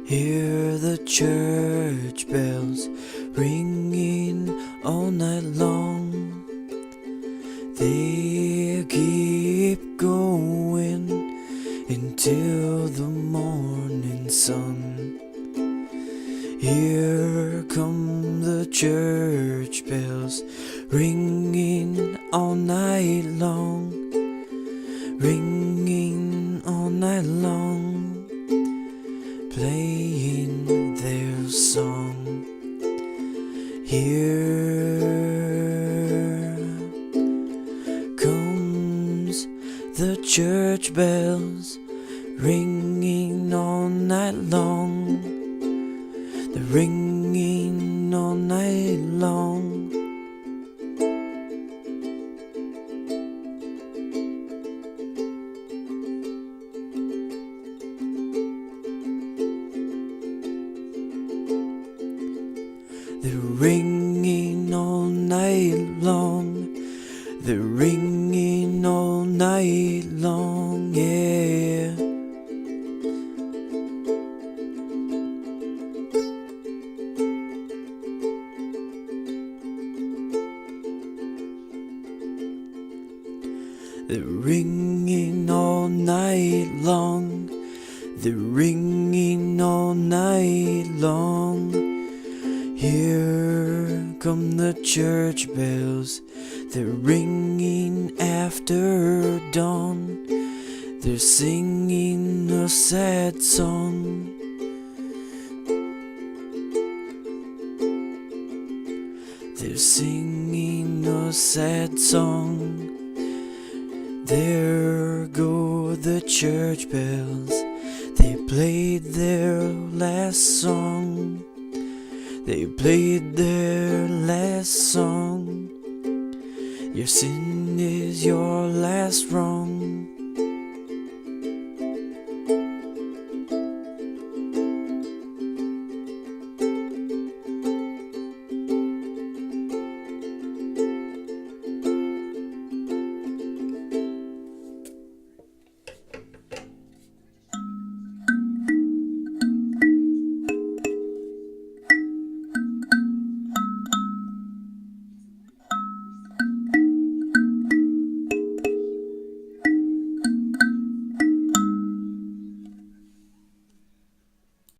Hear the church bells ringing all night long. They keep going until the morning sun. Here come the church bells ringing all night long, ringing all night long, playing their song. Here comes the church bells ringing all night long. They're ringing all night long. They're ringing all night long. They're ringing all night long, yeah. They're ringing all night long. They're ringing all night long. Here come the church bells. They're ringing after dawn. They're singing a sad song. They're singing a sad song. There go the church bells. They played their last song. They played their last song. Your sin is your last wrong.